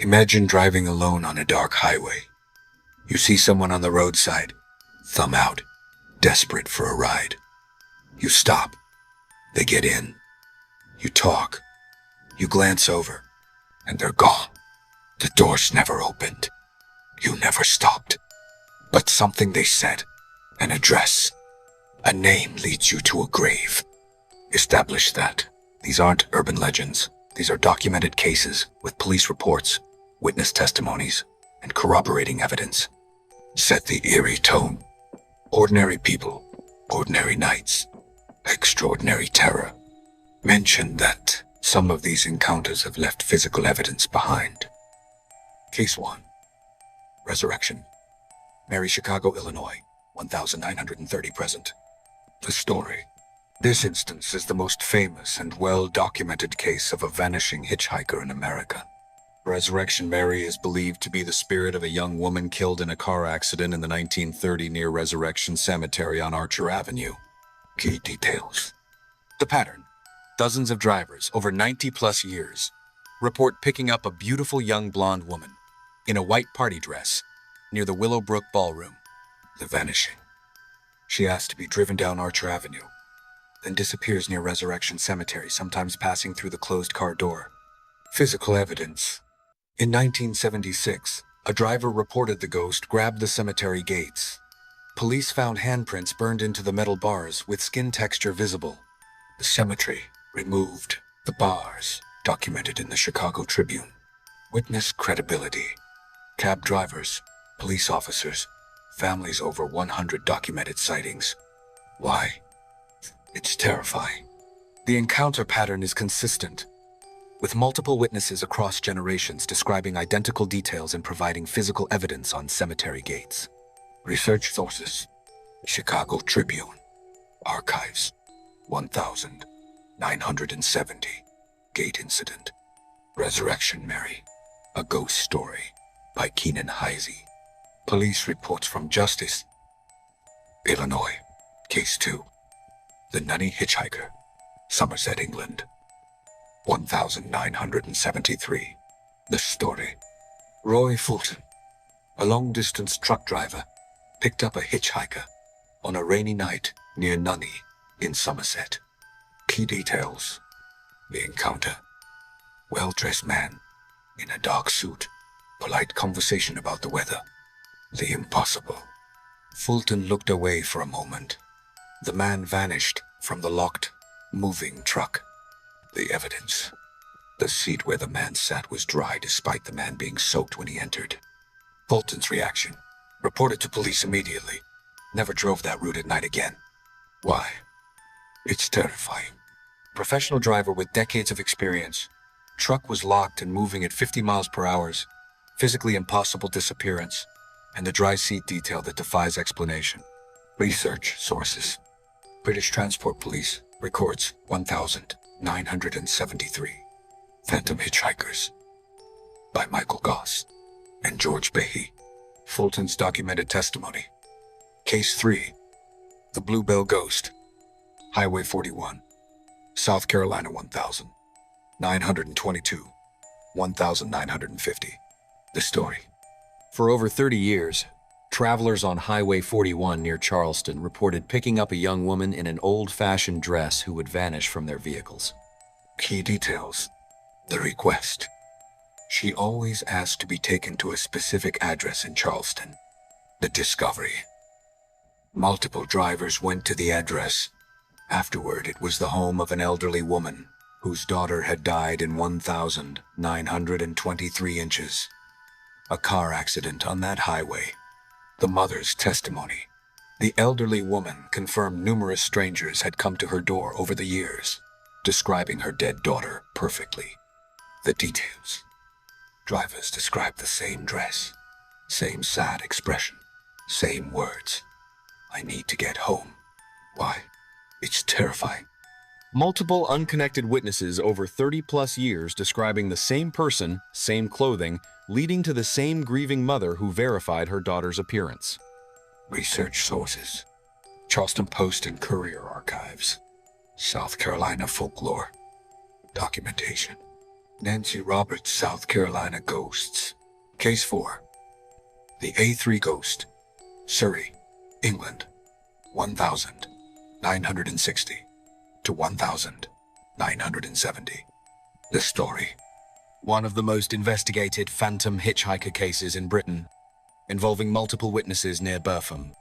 Imagine driving alone on a dark highway. You see someone on the roadside, thumb out, desperate for a ride. You stop. They get in. You talk. You glance over, and they're gone. The doors never opened. You never stopped. But something they said, an address, a name leads you to a grave. Establish that. These aren't urban legends. These are documented cases with police reports, witness testimonies, and corroborating evidence. Set the eerie tone. Ordinary people, ordinary nights, extraordinary terror. Mention that some of these encounters have left physical evidence behind. Case 1. Resurrection. Mary, Chicago, Illinois, 1930 present. The story. This instance is the most famous and well-documented case of a vanishing hitchhiker in America. Resurrection Mary is believed to be the spirit of a young woman killed in a car accident in the 1930 near Resurrection Cemetery on Archer Avenue. Key details. The pattern. Dozens of drivers, over 90-plus years, report picking up a beautiful young blonde woman in a white party dress near the Willowbrook Ballroom. The vanishing. She asks to be driven down Archer Avenue, then disappears near Resurrection Cemetery, sometimes passing through the closed car door. Physical evidence. In 1976, a driver reported the ghost grabbed the cemetery gates. Police found handprints burned into the metal bars with skin texture visible. The cemetery removed. The bars documented in the Chicago Tribune. Witness credibility. Cab drivers, police officers, families, over 100 documented sightings. Why? It's terrifying. The encounter pattern is consistent, with multiple witnesses across generations describing identical details and providing physical evidence on cemetery gates. Research sources. Chicago Tribune. Archives. 1970. Gate incident. Resurrection Mary. A ghost story by Keenan Heisey. Police reports from Justice. Illinois. Case 2. The Nunny Hitchhiker. Somerset, England. 1973. The story. Roy Fulton, a long-distance truck driver, picked up a hitchhiker on a rainy night near Nunny in Somerset. Key details. The encounter. Well-dressed man in a dark suit. Polite conversation about the weather. The impossible. Fulton looked away for a moment. The man vanished from the locked, moving truck. The evidence. The seat where the man sat was dry despite the man being soaked when he entered. Fulton's reaction. Reported to police immediately. Never drove that route at night again. Why? It's terrifying. Professional driver with decades of experience. Truck was locked and moving at 50 miles per hour. Physically impossible disappearance. And the dry seat detail that defies explanation. Research sources. British Transport Police records 1973. Phantom Hitchhikers by Michael Goss and George Behe. Fulton's documented testimony. Case 3. The Bluebell Ghost. Highway 41. South Carolina 1922. 1950. The story. For over 30 years, travelers on Highway 41 near Charleston reported picking up a young woman in an old-fashioned dress who would vanish from their vehicles. Key details. The request. She always asked to be taken to a specific address in Charleston. The discovery. Multiple drivers went to the address. Afterward, it was the home of an elderly woman whose daughter had died in 1,923 inches. A car accident on that highway. The mother's testimony. The elderly woman confirmed numerous strangers had come to her door over the years, describing her dead daughter perfectly. The details. Drivers described the same dress, same sad expression, same words. I need to get home. Why? It's terrifying. Multiple unconnected witnesses over 30-plus years describing the same person, same clothing, leading to the same grieving mother who verified her daughter's appearance. Research sources. Charleston Post and Courier archives. South Carolina folklore. Documentation. Nancy Roberts, South Carolina ghosts. Case 4. The A3 ghost. Surrey, England. 1960 to 1970. The story. One of the most investigated phantom hitchhiker cases in Britain, involving multiple witnesses near Burpham.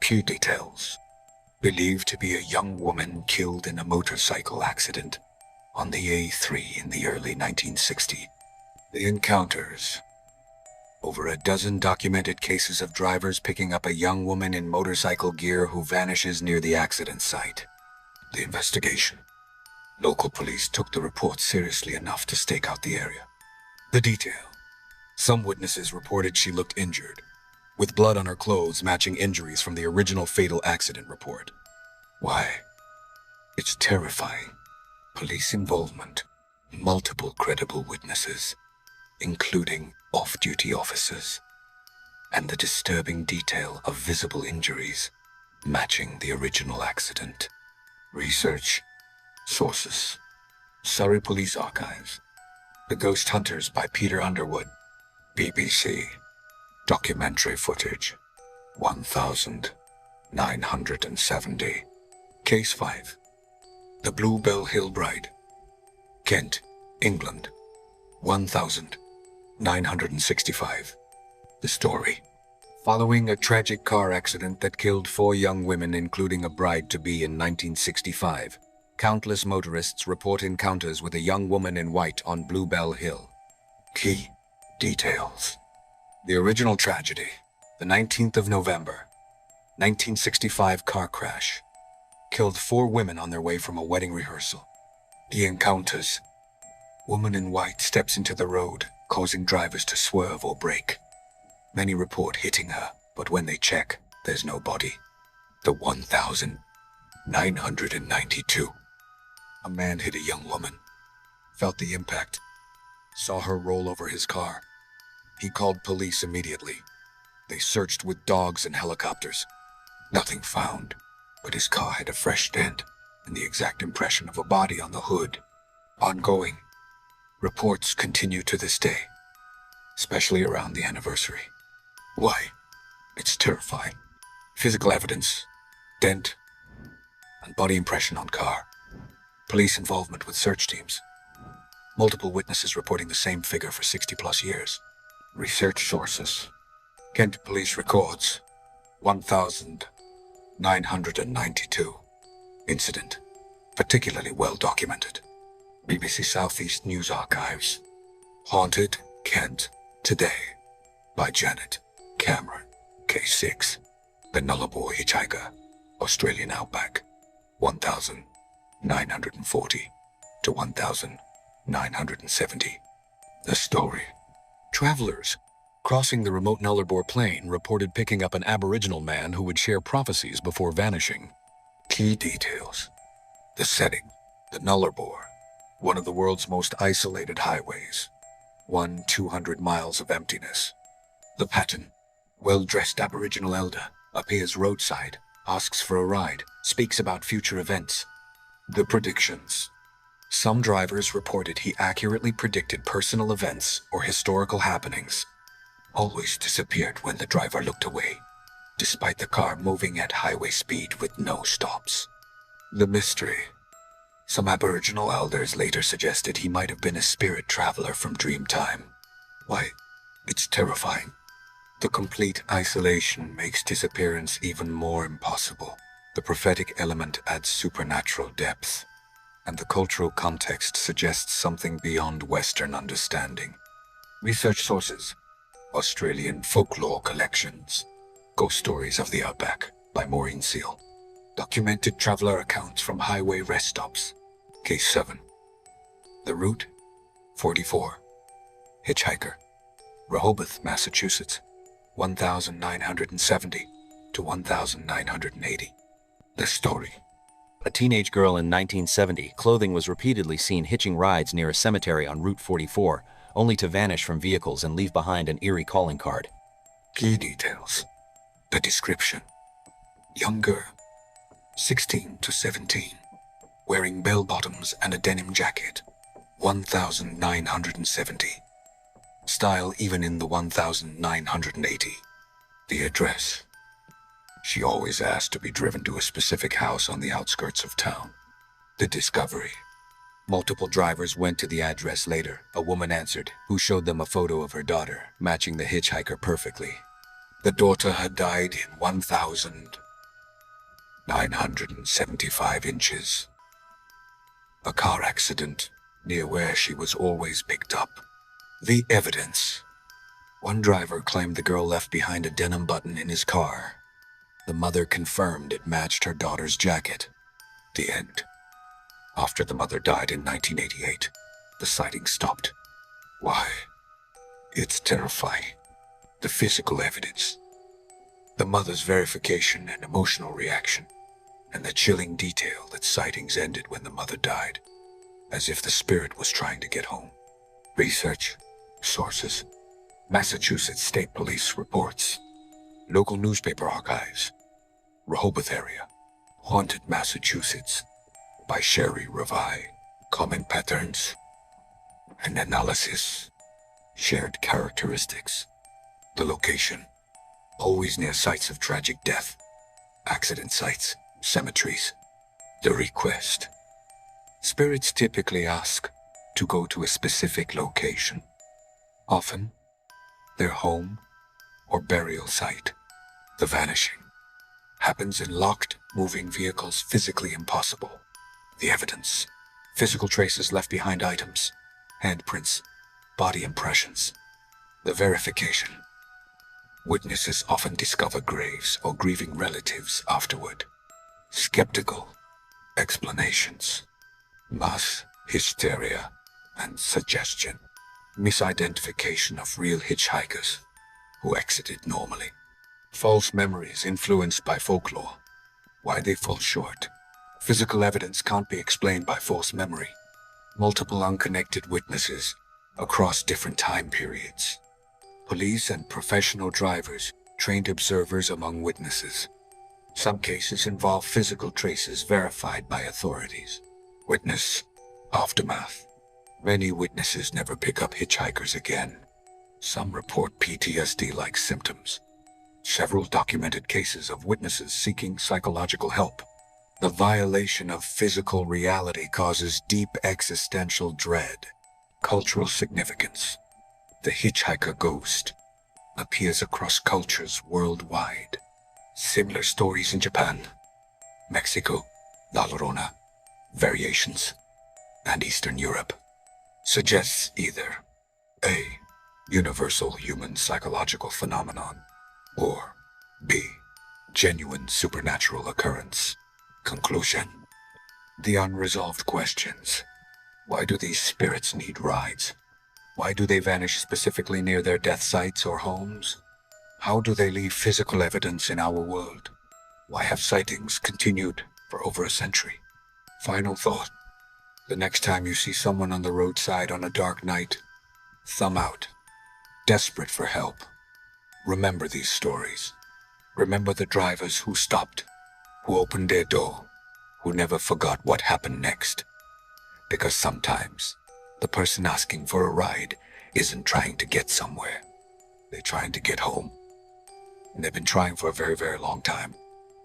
Key details. Believed to be a young woman killed in a motorcycle accident on the A3 in the early 1960s. The encounters. Over a dozen documented cases of drivers picking up a young woman in motorcycle gear who vanishes near the accident site. The investigation. Local police took the report seriously enough to stake out the area. The detail. Some witnesses reported she looked injured, with blood on her clothes matching injuries from the original fatal accident report. Why? It's terrifying. Police involvement. Multiple credible witnesses, including off-duty officers, and the disturbing detail of visible injuries matching the original accident. Research. Sources. Surrey Police Archives. The Ghost Hunters by Peter Underwood. BBC. Documentary footage. 1970. Case 5. The Bluebell Hill Bride. Kent, England. 1965. The story. Following a tragic car accident that killed 4 young women, including a bride-to-be in 1965, countless motorists report encounters with a young woman in white on Bluebell Hill. Key details. The original tragedy, the 19th of November, 1965 car crash, killed 4 women on their way from a wedding rehearsal. The encounters. Woman in white steps into the road, causing drivers to swerve or brake. Many report hitting her, but when they check, there's no body. The 1992. A man hit a young woman, felt the impact, saw her roll over his car. He called police immediately. They searched with dogs and helicopters. Nothing found, but his car had a fresh dent and the exact impression of a body on the hood. Ongoing. Reports continue to this day, especially around the anniversary. Why? It's terrifying. Physical evidence, dent, and body impression on car. Police involvement with search teams. Multiple witnesses reporting the same figure for 60+ years. Research sources. Kent Police Records. 1992. Incident. Particularly well documented. BBC Southeast News Archives. Haunted Kent Today by Janet Cameron. Case 6. The Nullarbor Hitchhiker. Australian Outback. 1940 to 1970. The story. Travelers crossing the remote Nullarbor Plain reported picking up an Aboriginal man who would share prophecies before vanishing. Key details. The setting. The Nullarbor, one of the world's most isolated highways. 200 miles of emptiness. The pattern. Well-dressed Aboriginal elder appears roadside, asks for a ride, speaks about future events. The predictions. Some drivers reported he accurately predicted personal events or historical happenings. Always disappeared when the driver looked away, despite the car moving at highway speed with no stops. The mystery. Some Aboriginal elders later suggested he might have been a spirit traveler from Dreamtime. Why, it's terrifying. The complete isolation makes disappearance even more impossible. The prophetic element adds supernatural depth, and the cultural context suggests something beyond Western understanding. Research sources. Australian folklore collections. Ghost Stories of the Outback by Maureen Seal. Documented traveler accounts from highway rest stops. Case 7. The route. 44. Hitchhiker. Rehoboth, Massachusetts. 1970 to 1980. The story. A teenage girl in 1970, clothing was repeatedly seen hitching rides near a cemetery on Route 44, only to vanish from vehicles and leave behind an eerie calling card. Key details. The description. Young girl, 16 to 17, wearing bell-bottoms and a denim jacket, 1970. Style even in the 1980. The address. She always asked to be driven to a specific house on the outskirts of town. The discovery. Multiple drivers went to the address later. A woman answered, who showed them a photo of her daughter, matching the hitchhiker perfectly. The daughter had died in 1,975 inches. A car accident near where she was always picked up. The evidence. One driver claimed the girl left behind a denim button in his car. The mother confirmed it matched her daughter's jacket. The end. After the mother died in 1988, the sighting stopped. Why? It's terrifying. The physical evidence. The mother's verification and emotional reaction. And the chilling detail that sightings ended when the mother died. As if the spirit was trying to get home. Research. Sources. Massachusetts State Police reports. Local newspaper archives. Rehoboth area. Haunted Massachusetts. By Sherry Revi. Common patterns. And analysis. Shared characteristics. The location. Always near sites of tragic death. Accident sites. Cemeteries. The request. Spirits typically ask to go to a specific location. Often, their home or burial site. The vanishing happens in locked, moving vehicles, physically impossible. The evidence. Physical traces left behind items. Handprints. Body impressions. The verification. Witnesses often discover graves or grieving relatives afterward. Skeptical explanations. Mass hysteria and suggestion. Misidentification of real hitchhikers who exited normally. False memories influenced by folklore. Why they fall short. Physical evidence can't be explained by false memory. Multiple unconnected witnesses across different time periods. Police and professional drivers trained observers among witnesses. Some cases involve physical traces verified by authorities. Witness aftermath. Many witnesses never pick up hitchhikers again. Some report PTSD-like symptoms. Several documented cases of witnesses seeking psychological help. The violation of physical reality causes deep existential dread. Cultural significance. The hitchhiker ghost appears across cultures worldwide. Similar stories in Japan, Mexico, La Llorona, variations, and Eastern Europe. Suggests either A. Universal human psychological phenomenon, or B. Genuine supernatural occurrence. Conclusion. The unresolved questions. Why do these spirits need rides? Why do they vanish specifically near their death sites or homes? How do they leave physical evidence in our world? Why have sightings continued for over a century? Final thought. The next time you see someone on the roadside on a dark night, thumb out, desperate for help, remember these stories. Remember the drivers who stopped, who opened their door, who never forgot what happened next. Because sometimes, the person asking for a ride isn't trying to get somewhere. They're trying to get home. And they've been trying for a very, very long time.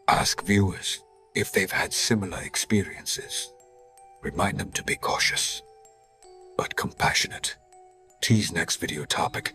Ask viewers if they've had similar experiences. Remind them to be cautious, but compassionate. T's next video topic